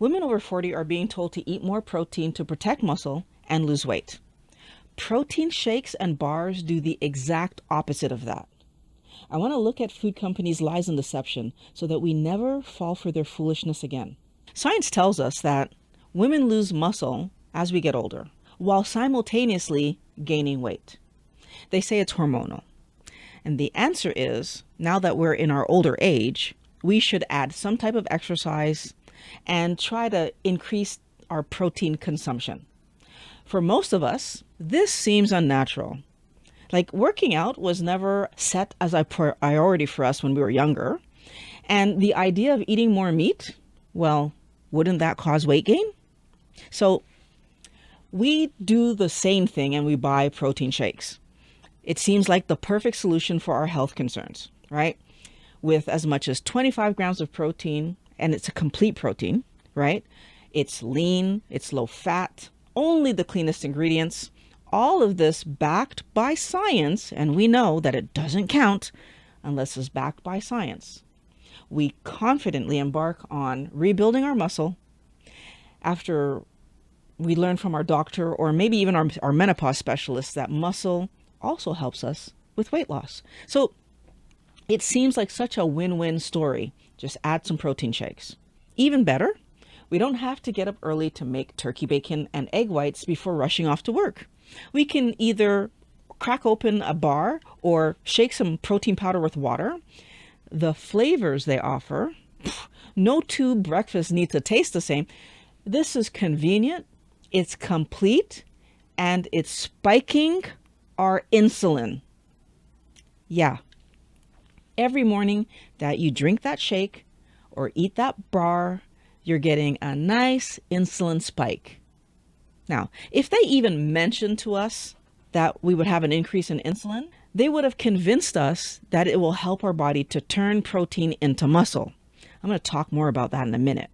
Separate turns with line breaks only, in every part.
Women over 40 are being told to eat more protein to protect muscle and lose weight. Protein shakes and bars do the exact opposite of that. I want to look at food companies' lies and deception so that we never fall for their foolishness again. Science tells us that women lose muscle as we get older, while simultaneously gaining weight. They say it's hormonal. And the answer is, now that we're in our older age, we should add some type of exercise and try to increase our protein consumption. For most of us, this seems unnatural. Like, working out was never set as a priority for us when we were younger. And the idea of eating more meat, well, wouldn't that cause weight gain? So we do the same thing and we buy protein shakes. It seems like the perfect solution for our health concerns, right? With as much as 25 grams of protein, and it's a complete protein, right? It's lean, it's low fat, only the cleanest ingredients. All of this backed by science, and we know that it doesn't count unless it's backed by science. We confidently embark on rebuilding our muscle after we learn from our doctor or maybe even our menopause specialist that muscle also helps us with weight loss. So it seems like such a win-win story. Just add some protein shakes. Even better, we don't have to get up early to make turkey bacon and egg whites before rushing off to work. We can either crack open a bar or shake some protein powder with water. The flavors they offer, no two breakfasts need to taste the same. This is convenient, it's complete, and it's spiking our insulin. Yeah. Every morning that you drink that shake or eat that bar, you're getting a nice insulin spike. Now, if they even mentioned to us that we would have an increase in insulin, they would have convinced us that it will help our body to turn protein into muscle. I'm going to talk more about that in a minute.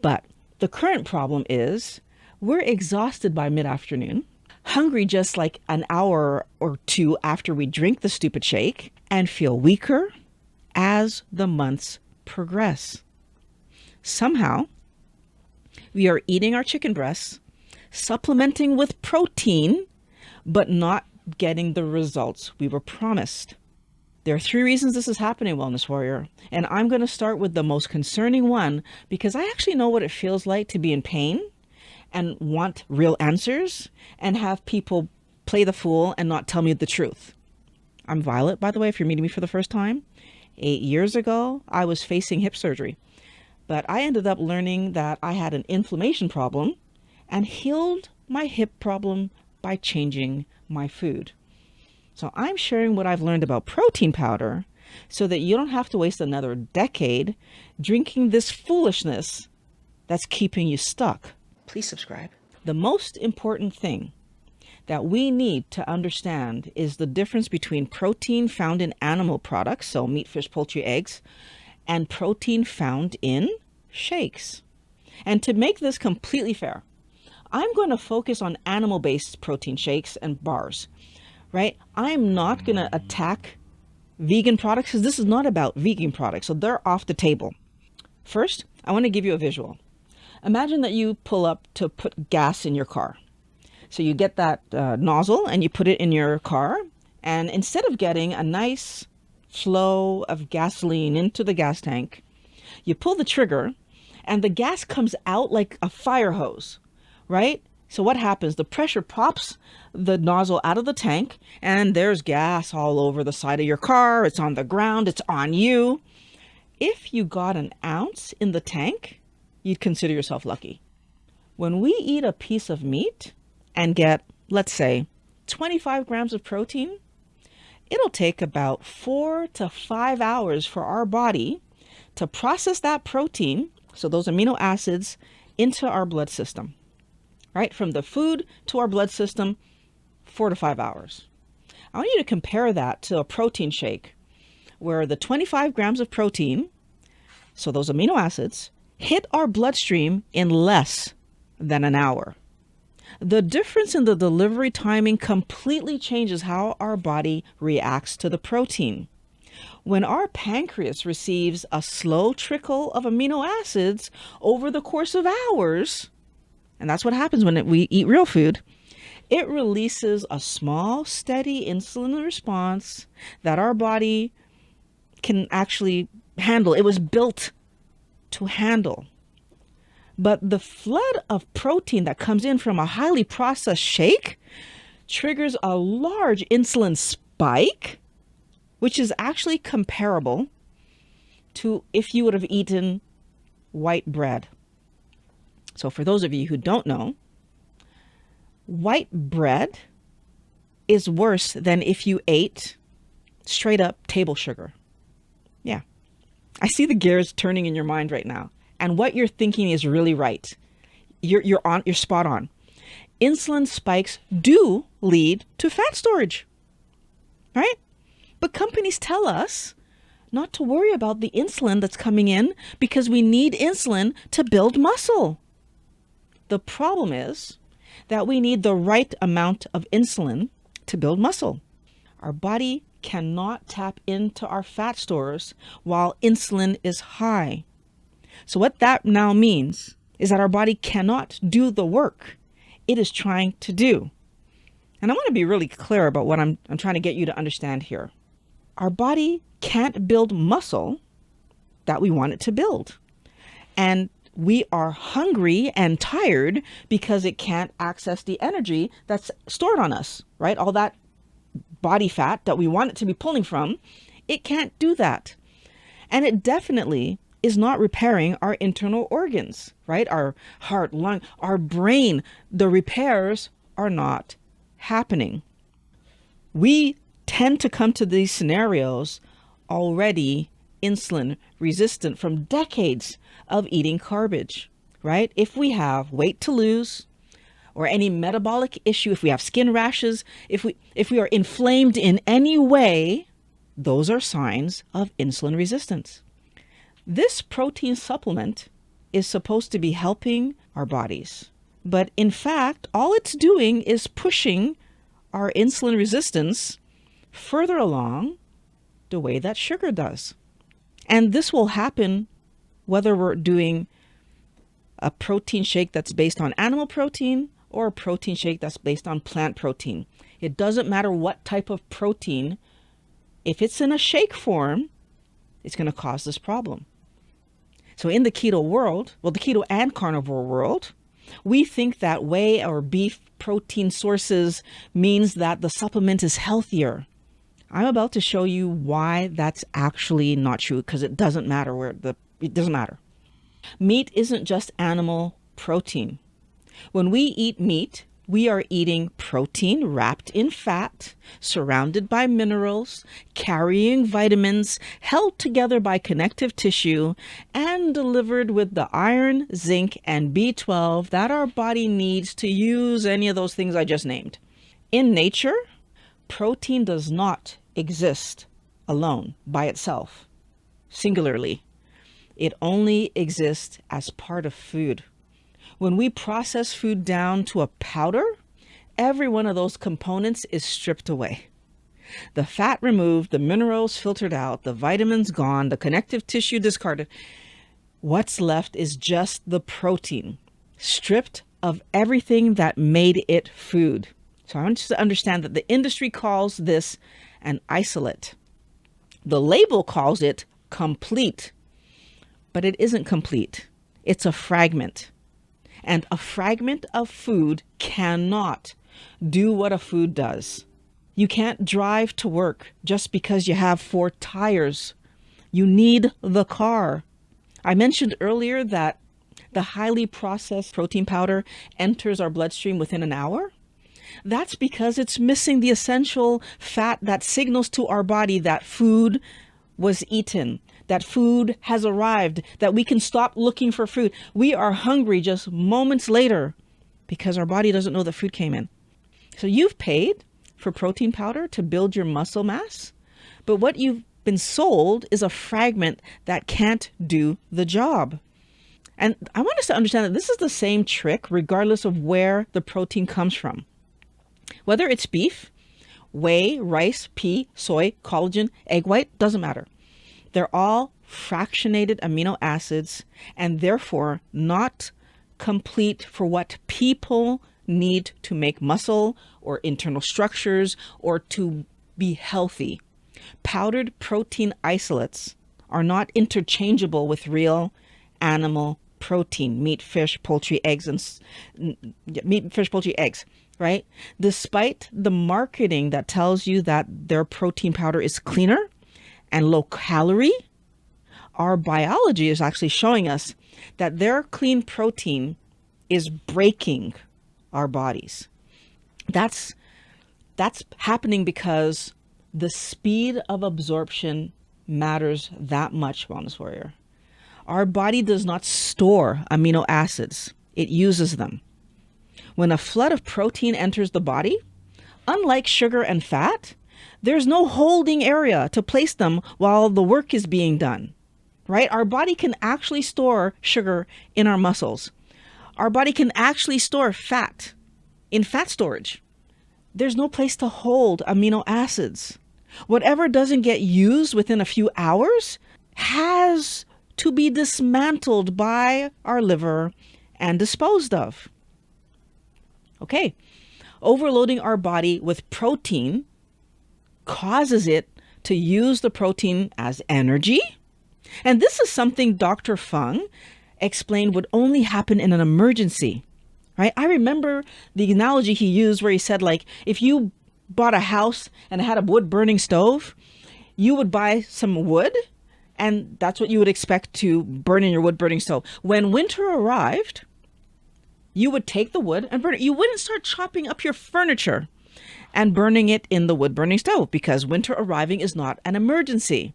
But the current problem is we're exhausted by mid-afternoon, hungry just like an hour or two after we drink the stupid shake, and feel weaker as the months progress. Somehow, we are eating our chicken breasts, supplementing with protein, but not getting the results we were promised. There are 3 reasons this is happening, Wellness Warrior, and I'm going to start with the most concerning one because I actually know what it feels like to be in pain and want real answers and have people play the fool and not tell me the truth. I'm Violet, by the way, if you're meeting me for the first time. 8 years ago, I was facing hip surgery, but I ended up learning that I had an inflammation problem and healed my hip problem by changing my food. So I'm sharing what I've learned about protein powder so that you don't have to waste another decade drinking this foolishness that's keeping you stuck. Please subscribe. The most important thing that we need to understand is the difference between protein found in animal products, so meat, fish, poultry, eggs, and protein found in shakes. And to make this completely fair, I'm going to focus on animal-based protein shakes and bars, right? I'm not going to attack vegan products because this is not about vegan products, so they're off the table. First, I want to give you a visual. Imagine that you pull up to put gas in your car. So you get that nozzle and you put it in your car, and instead of getting a nice flow of gasoline into the gas tank, you pull the trigger and the gas comes out like a fire hose, right? So what happens? The pressure pops the nozzle out of the tank and there's gas all over the side of your car. It's on the ground. It's on you. If you got an ounce in the tank, you'd consider yourself lucky. When we eat a piece of meat and get, let's say, 25 grams of protein, it'll take about 4 to 5 hours for our body to process that protein, so those amino acids, into our blood system. Right? From the food to our blood system, 4 to 5 hours. I want you to compare that to a protein shake where the 25 grams of protein, so those amino acids, hit our bloodstream in less than an hour. The difference in the delivery timing completely changes how our body reacts to the protein. When our pancreas receives a slow trickle of amino acids over the course of hours, and that's what happens when we eat real food, it releases a small, steady insulin response that our body can actually handle. It was built to handle. But the flood of protein that comes in from a highly processed shake triggers a large insulin spike, which is actually comparable to if you would have eaten white bread. So for those of you who don't know, white bread is worse than if you ate straight up table sugar. Yeah. I see the gears turning in your mind right now. And what you're thinking is really right. You're spot on. Insulin spikes do lead to fat storage, right? But companies tell us not to worry about the insulin that's coming in because we need insulin to build muscle. The problem is that we need the right amount of insulin to build muscle. Our body cannot tap into our fat stores while insulin is high. So what that now means is that our body cannot do the work it is trying to do. And I want to be really clear about what I'm trying to get you to understand here. Our body can't build muscle that we want it to build. And we are hungry and tired because it can't access the energy that's stored on us, right? All that body fat that we want it to be pulling from, it can't do that. And it definitely is not repairing our internal organs, right? Our heart, lung, our brain, the repairs are not happening. We tend to come to these scenarios already insulin resistant from decades of eating garbage, right? If we have weight to lose or any metabolic issue, if we have skin rashes, if we are inflamed in any way, those are signs of insulin resistance. This protein supplement is supposed to be helping our bodies, but in fact, all it's doing is pushing our insulin resistance further along the way that sugar does. And this will happen whether we're doing a protein shake that's based on animal protein or a protein shake that's based on plant protein. It doesn't matter what type of protein. If it's in a shake form, it's going to cause this problem. So in the keto world, well, the keto and carnivore world, we think that whey or beef protein sources means that the supplement is healthier. I'm about to show you why that's actually not true, because it doesn't matter it doesn't matter. Meat isn't just animal protein. When we eat meat, we are eating protein wrapped in fat, surrounded by minerals, carrying vitamins, held together by connective tissue, and delivered with the iron, zinc, and B12 that our body needs to use any of those things I just named. In nature, protein does not exist alone by itself, singularly. It only exists as part of food. When we process food down to a powder, every one of those components is stripped away. The fat removed, the minerals filtered out, the vitamins gone, the connective tissue discarded. What's left is just the protein, stripped of everything that made it food. So I want you to understand that the industry calls this an isolate. The label calls it complete, but it isn't complete. It's a fragment. And a fragment of food cannot do what a food does. You can't drive to work just because you have 4 tires. You need the car. I mentioned earlier that the highly processed protein powder enters our bloodstream within an hour. That's because it's missing the essential fat that signals to our body that food was eaten, that food has arrived, that we can stop looking for food. We are hungry just moments later because our body doesn't know the food came in. So you've paid for protein powder to build your muscle mass, but what you've been sold is a fragment that can't do the job. And I want us to understand that this is the same trick regardless of where the protein comes from. Whether it's beef whey, rice, pea, soy, collagen, egg white, doesn't matter. They're all fractionated amino acids and therefore not complete for what people need to make muscle or internal structures or to be healthy. Powdered protein isolates are not interchangeable with real animal protein, meat, fish, poultry, eggs, right? Despite the marketing that tells you that their protein powder is cleaner and low calorie, our biology is actually showing us that their clean protein is breaking our bodies. That's happening because the speed of absorption matters that much, Wellness Warrior. Our body does not store amino acids. It uses them. When a flood of protein enters the body, unlike sugar and fat, there's no holding area to place them while the work is being done, right? Our body can actually store sugar in our muscles. Our body can actually store fat in fat storage. There's no place to hold amino acids. Whatever doesn't get used within a few hours has to be dismantled by our liver and disposed of. Okay, overloading our body with protein causes it to use the protein as energy. And this is something Dr. Fung explained would only happen in an emergency, right? I remember the analogy he used where he said, like, if you bought a house and it had a wood burning stove, you would buy some wood and that's what you would expect to burn in your wood burning stove. When winter arrived, you would take the wood and burn it. You wouldn't start chopping up your furniture and burning it in the wood burning stove because winter arriving is not an emergency.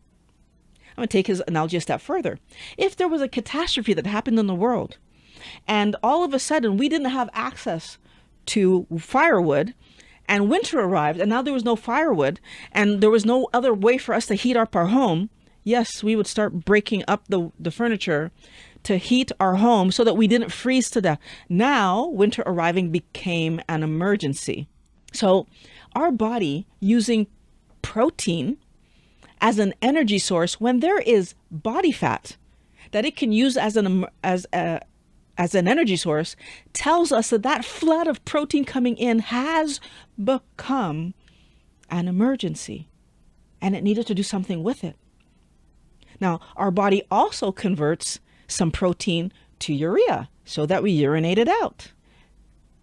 I'm going to take his analogy a step further. If there was a catastrophe that happened in the world and all of a sudden we didn't have access to firewood and winter arrived and now there was no firewood and there was no other way for us to heat up our home, yes, we would start breaking up the furniture to heat our home so that we didn't freeze to death. Now, winter arriving became an emergency. So our body using protein as an energy source when there is body fat that it can use as an energy source tells us that that flood of protein coming in has become an emergency and it needed to do something with it. Now, our body also converts some protein to urea so that we urinate it out,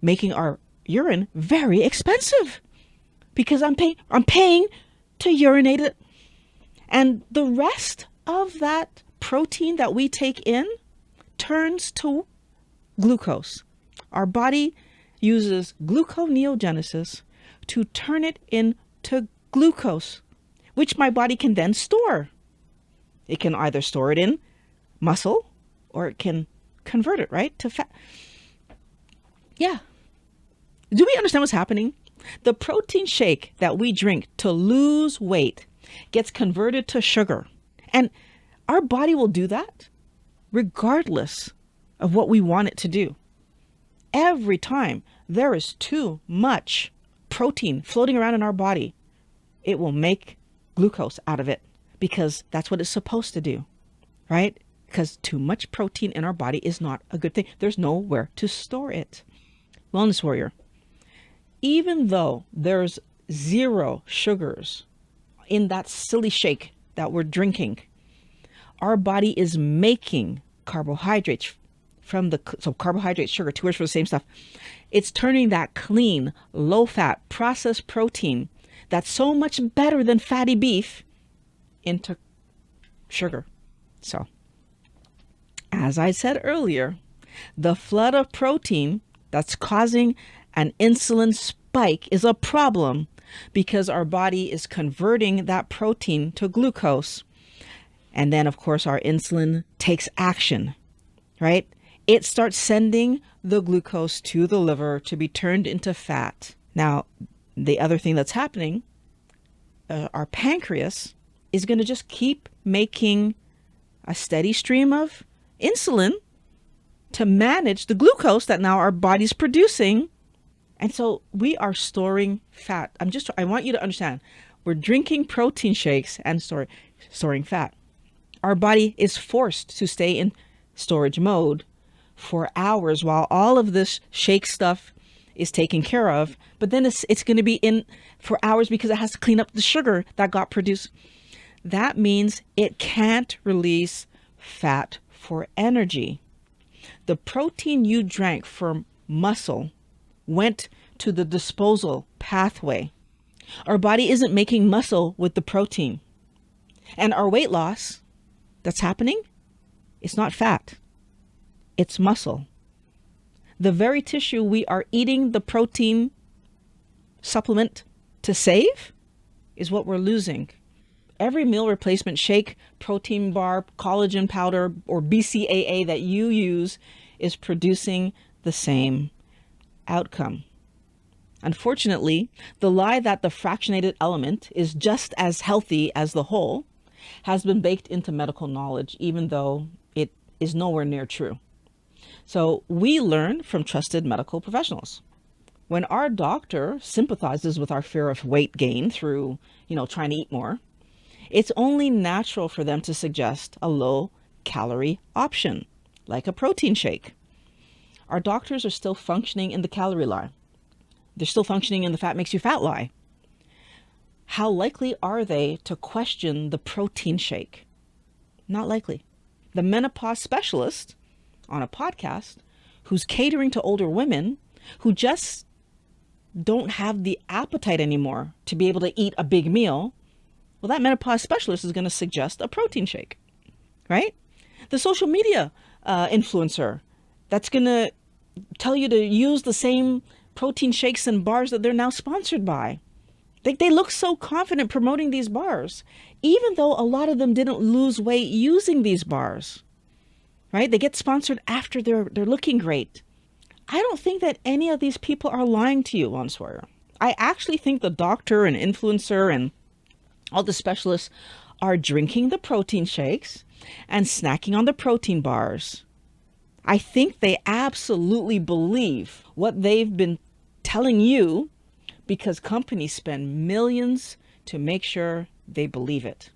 making our urine very expensive because I'm paying to urinate it. And the rest of that protein that we take in turns to glucose. Our body uses gluconeogenesis to turn it into glucose, which my body can then store. It can either store it in muscle or it can convert it, right, to fat. Yeah. Do we understand what's happening? The protein shake that we drink to lose weight gets converted to sugar. And our body will do that regardless of what we want it to do. Every time there is too much protein floating around in our body, it will make glucose out of it because that's what it's supposed to do, right? Because too much protein in our body is not a good thing. There's nowhere to store it. Wellness Warrior, even though there's 0 sugars in that silly shake that we're drinking, our body is making carbohydrates so carbohydrates, sugar, 2 words for the same stuff. It's turning that clean, low-fat, processed protein that's so much better than fatty beef into sugar. So, as I said earlier, the flood of protein that's causing an insulin spike is a problem because our body is converting that protein to glucose. And then, of course, our insulin takes action, right? It starts sending the glucose to the liver to be turned into fat. Now, the other thing that's happening, our pancreas is going to just keep making a steady stream of insulin to manage the glucose that now our body's producing And so we are storing fat. I want you to understand, we're drinking protein shakes and storing fat. Our body is forced to stay in storage mode for hours while all of this shake stuff is taken care of. But then it's going to be in for hours because it has to clean up the sugar that got produced. That means it can't release fat for energy. The protein you drank for muscle went to the disposal pathway. Our body isn't making muscle with the protein. And our weight loss that's happening, it's not fat, it's muscle. The very tissue we are eating the protein supplement to save is what we're losing. Every meal replacement shake, protein bar, collagen powder, or BCAA that you use is producing the same outcome. Unfortunately, the lie that the fractionated element is just as healthy as the whole has been baked into medical knowledge, even though it is nowhere near true. So we learn from trusted medical professionals. When our doctor sympathizes with our fear of weight gain through, trying to eat more, it's only natural for them to suggest a low-calorie option, like a protein shake. Our doctors are still functioning in the calorie lie. They're still functioning in the fat makes you fat lie. How likely are they to question the protein shake? Not likely. The menopause specialist on a podcast who's catering to older women who just don't have the appetite anymore to be able to eat a big meal, well, that menopause specialist is going to suggest a protein shake, right? The social media influencer that's going to tell you to use the same protein shakes and bars that they're now sponsored by. They look so confident promoting these bars, even though a lot of them didn't lose weight using these bars, right? They get sponsored after they're looking great. I don't think that any of these people are lying to you, Lance Warrior. I actually think the doctor and influencer and all the specialists are drinking the protein shakes and snacking on the protein bars. I think they absolutely believe what they've been telling you because companies spend millions to make sure they believe it.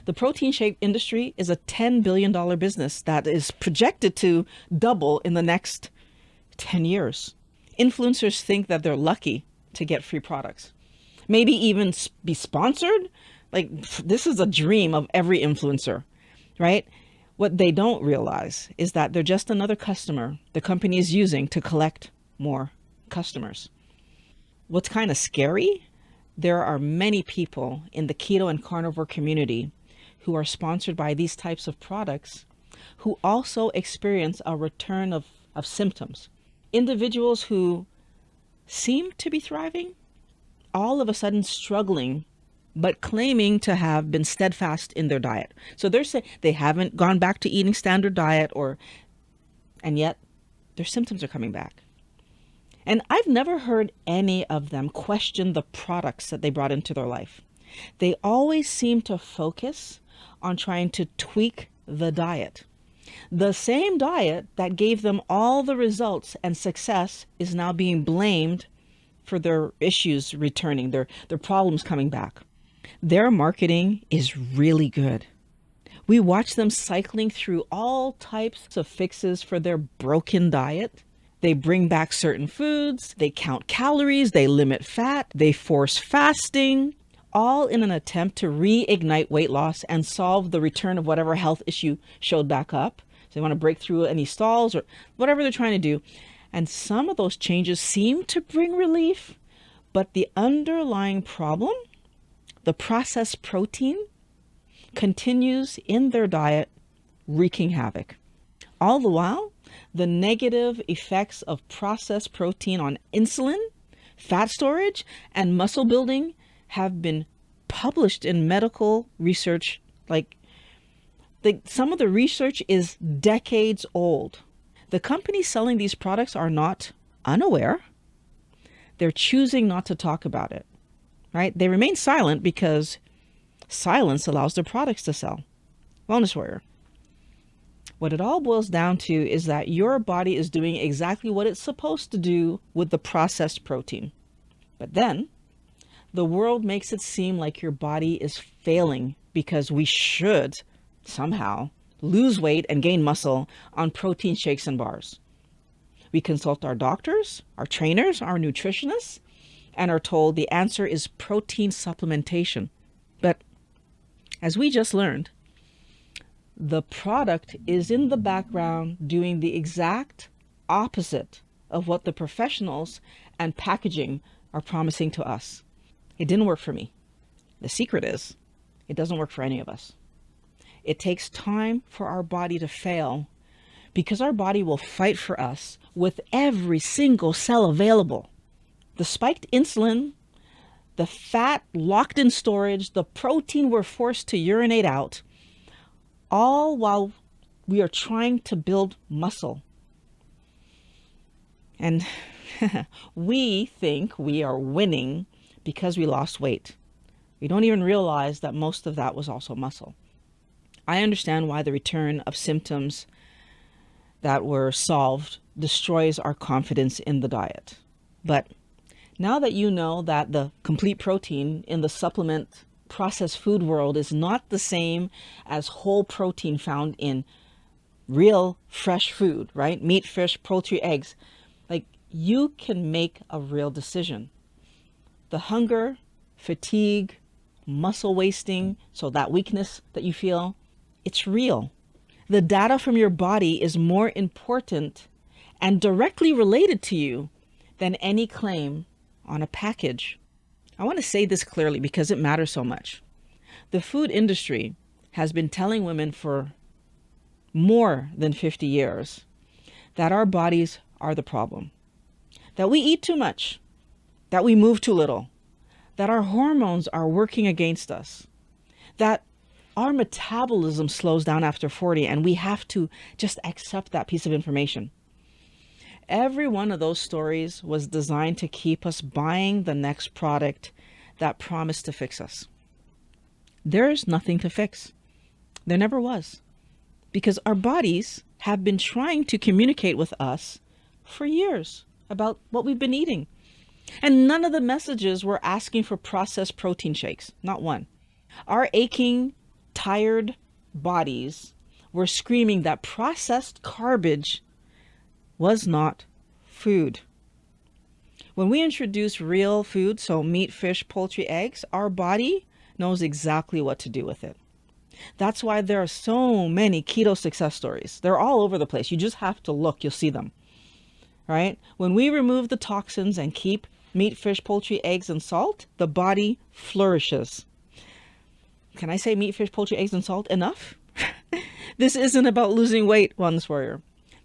The protein shake industry is a $10 billion business that is projected to double in the next 10 years. Influencers think that they're lucky to get free products, maybe even be sponsored. Like, this is a dream of every influencer, right? What they don't realize is that they're just another customer the company is using to collect more customers. What's kind of scary, there are many people in the keto and carnivore community who are sponsored by these types of products who also experience a return of symptoms. Individuals who seem to be thriving, all of a sudden struggling, but claiming to have been steadfast in their diet. So they're saying they haven't gone back to eating standard diet and yet their symptoms are coming back. And I've never heard any of them question the products that they brought into their life. They always seem to focus on trying to tweak the diet. The same diet that gave them all the results and success is now being blamed for their issues returning, their problems coming back. Their marketing is really good. We watch them cycling through all types of fixes for their broken diet. They bring back certain foods, they count calories, they limit fat, they force fasting, all in an attempt to reignite weight loss and solve the return of whatever health issue showed back up. So they want to break through any stalls or whatever they're trying to do. And some of those changes seem to bring relief, but the underlying problem, the processed protein, continues in their diet, wreaking havoc. All the while, the negative effects of processed protein on insulin, fat storage, and muscle building have been published in medical research. Some of the research is decades old. The companies selling these products are not unaware. They're choosing not to talk about it, right? They remain silent because silence allows their products to sell. Wellness Warrior, What it all boils down to is that your body is doing exactly what it's supposed to do with the processed protein. But then the world makes it seem like your body is failing because we should somehow lose weight and gain muscle on protein shakes and bars. We consult our doctors, our trainers, our nutritionists, and are told the answer is protein supplementation. But as we just learned, the product is in the background doing the exact opposite of what the professionals and packaging are promising to us. It didn't work for me. The secret is, it doesn't work for any of us. It takes time for our body to fail because our body will fight for us with every single cell available. The spiked insulin, the fat locked in storage, the protein we're forced to urinate out, all while we are trying to build muscle. And we think we are winning because we lost weight. We don't even realize that most of that was also muscle. I understand why the return of symptoms that were solved destroys our confidence in the diet. But now that you know that the complete protein in the supplement processed food world is not the same as whole protein found in real fresh food, right? Meat, fish, poultry, eggs. Like, you can make a real decision. The hunger, fatigue, muscle wasting, so that weakness that you feel, it's real. The data from your body is more important and directly related to you than any claim on a package. I want to say this clearly because it matters so much. The food industry has been telling women for more than 50 years that our bodies are the problem, that we eat too much, that we move too little, that our hormones are working against us, that our metabolism slows down after 40, and we have to just accept that piece of information. Every one of those stories was designed to keep us buying the next product that promised to fix us. There's nothing to fix. There never was. Because our bodies have been trying to communicate with us for years about what we've been eating. And none of the messages were asking for processed protein shakes, not one. Our aching, tired bodies were screaming that processed garbage was not food. When we introduce real food, so meat, fish, poultry, eggs, our body knows exactly what to do with it. That's why there are so many keto success stories. They're all over the place. You just have to look, you'll see them. Right? When we remove the toxins and keep meat, fish, poultry, eggs, and salt, the body flourishes. Can I say meat, fish, poultry, eggs, and salt enough? This isn't about losing weight, Wellness Warrior.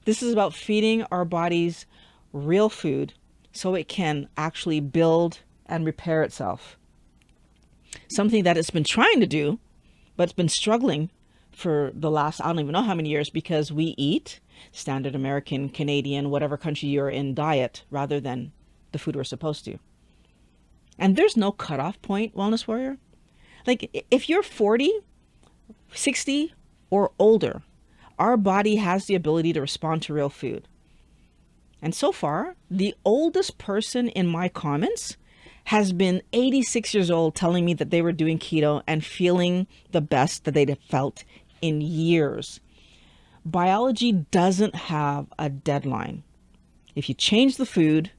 This is about feeding our bodies real food so it can actually build and repair itself. Something that it's been trying to do, but it's been struggling for the last, I don't even know how many years, because we eat standard American, Canadian, whatever country you're in diet rather than the food we're supposed to. And there's no cutoff point, Wellness Warrior. Like, if you're 40, 60, or older, our body has the ability to respond to real food. And so far, the oldest person in my comments has been 86 years old telling me that they were doing keto and feeling the best that they'd felt in years. Biology doesn't have a deadline. If you change the food,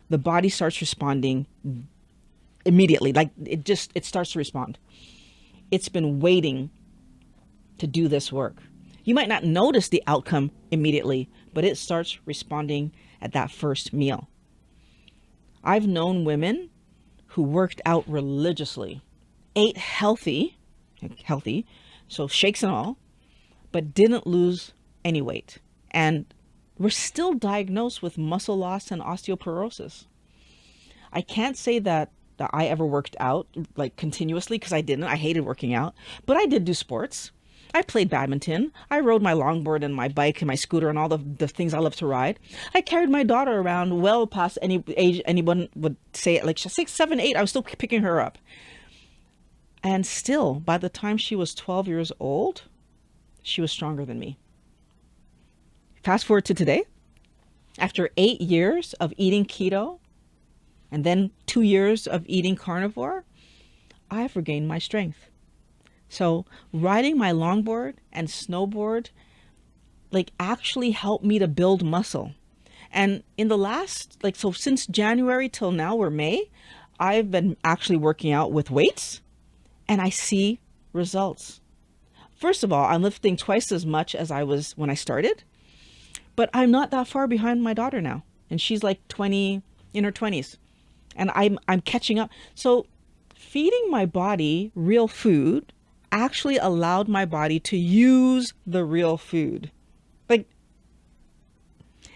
the body starts responding immediately. Like, it starts to respond. It's been waiting to do this work. You might not notice the outcome immediately, but it starts responding at that first meal. I've known women who worked out religiously, ate healthy, so shakes and all, but didn't lose any weight. And were still diagnosed with muscle loss and osteoporosis. I can't say that I ever worked out like continuously, because I didn't. I hated working out, but I did do sports. I played badminton. I rode my longboard and my bike and my scooter and all the things I love to ride. I carried my daughter around well past any age anyone would say it, like 6, 7, 8. I was still picking her up. And still, by the time she was 12 years old, she was stronger than me. Fast forward to today, after 8 years of eating keto and then 2 years of eating carnivore, I've regained my strength. So riding my longboard and snowboard actually helped me to build muscle. And in the last, so since January till now, or May, I've been actually working out with weights and I see results. First of all, I'm lifting twice as much as I was when I started, but I'm not that far behind my daughter now. And she's like 20, in her 20s. And I'm catching up. So feeding my body real food actually allowed my body to use the real food.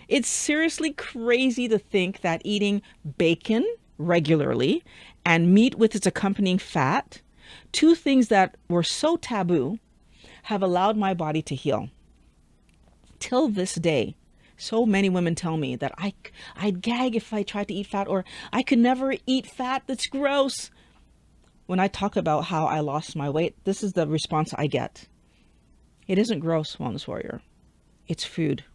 It's seriously crazy to think that eating bacon regularly and meat with its accompanying fat, two things that were so taboo, have allowed my body to heal. Till this day, so many women tell me that I'd gag if I tried to eat fat, or I could never eat fat, that's gross. When I talk about how I lost my weight, this is the response I get. It isn't gross, Wellness Warrior. It's food.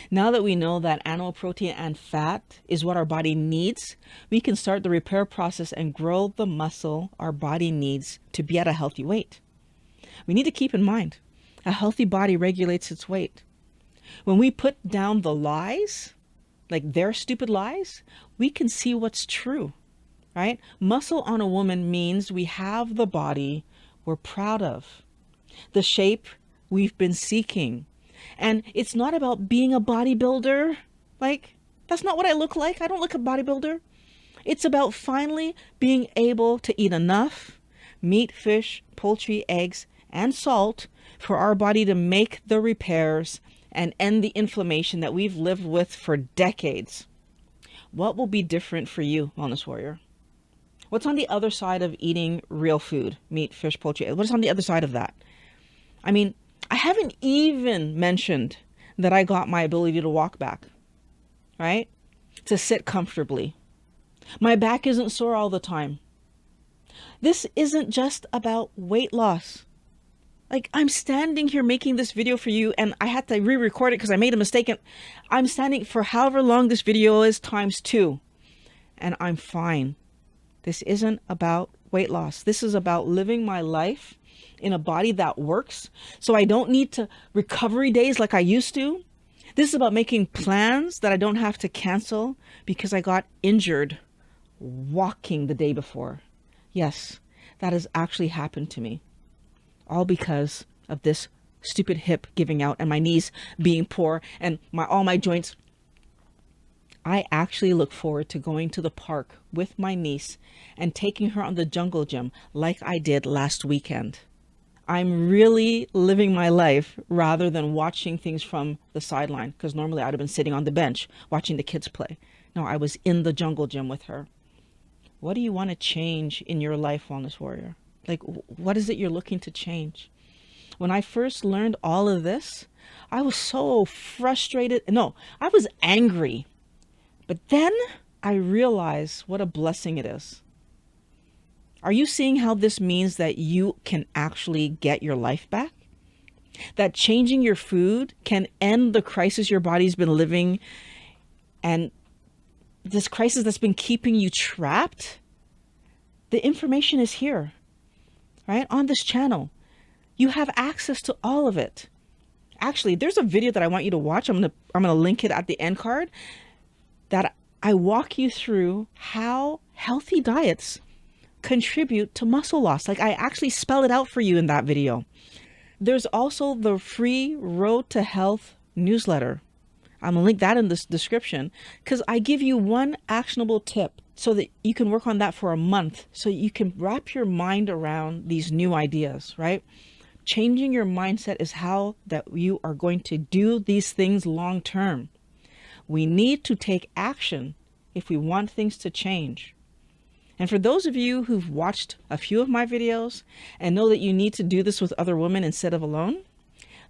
Now that we know that animal protein and fat is what our body needs, we can start the repair process and grow the muscle our body needs to be at a healthy weight. We need to keep in mind, a healthy body regulates its weight. When we put down the lies, like their stupid lies, we can see what's true, right? Muscle on a woman means we have the body we're proud of, the shape we've been seeking. And it's not about being a bodybuilder. That's not what I look like. I don't look a bodybuilder. It's about finally being able to eat enough meat, fish, poultry, eggs, and salt for our body to make the repairs and end the inflammation that we've lived with for decades. What will be different for you, Wellness Warrior? What's on the other side of eating real food, meat, fish, poultry? What is on the other side of that? I mean, I haven't even mentioned that I got my ability to walk back, right? To sit comfortably. My back isn't sore all the time. This isn't just about weight loss. I'm standing here making this video for you and I had to re-record it because I made a mistake. And I'm standing for however long this video is times 2. And I'm fine. This isn't about weight loss. This is about living my life in a body that works, so I don't need to recovery days like I used to. This is about making plans that I don't have to cancel because I got injured walking the day before. Yes, that has actually happened to me. All because of this stupid hip giving out and my knees being poor and all my joints. I actually look forward to going to the park with my niece and taking her on the jungle gym like I did last weekend. I'm really living my life rather than watching things from the sideline, because normally I'd have been sitting on the bench watching the kids play. No, I was in the jungle gym with her. What do you want to change in your life, Wellness Warrior? What is it you're looking to change? When I first learned all of this, I was so frustrated. No, I was angry. But then I realized what a blessing it is. Are you seeing how this means that you can actually get your life back? That changing your food can end the crisis your body's been living, and this crisis that's been keeping you trapped? The information is here, right? On this channel. You have access to all of it. Actually, there's a video that I want you to watch. I'm gonna link it at the end card, that I walk you through how healthy diets contribute to muscle loss. I actually spell it out for you in that video. There's also the free Road to Health newsletter. I'm gonna link that in this description, because I give you one actionable tip so that you can work on that for a month, so you can wrap your mind around these new ideas, right? Changing your mindset is how that you are going to do these things long term. We need to take action if we want things to change. And for those of you who've watched a few of my videos and know that you need to do this with other women instead of alone,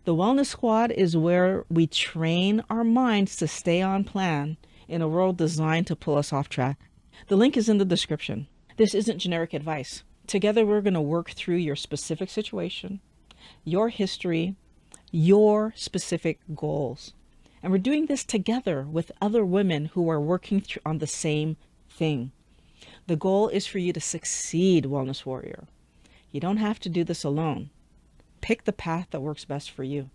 the Wellness Squad is where we train our minds to stay on plan in a world designed to pull us off track. The link is in the description. This isn't generic advice. Together, we're going to work through your specific situation, your history, your specific goals. And we're doing this together with other women who are working on the same thing. The goal is for you to succeed, Wellness Warrior. You don't have to do this alone. Pick the path that works best for you.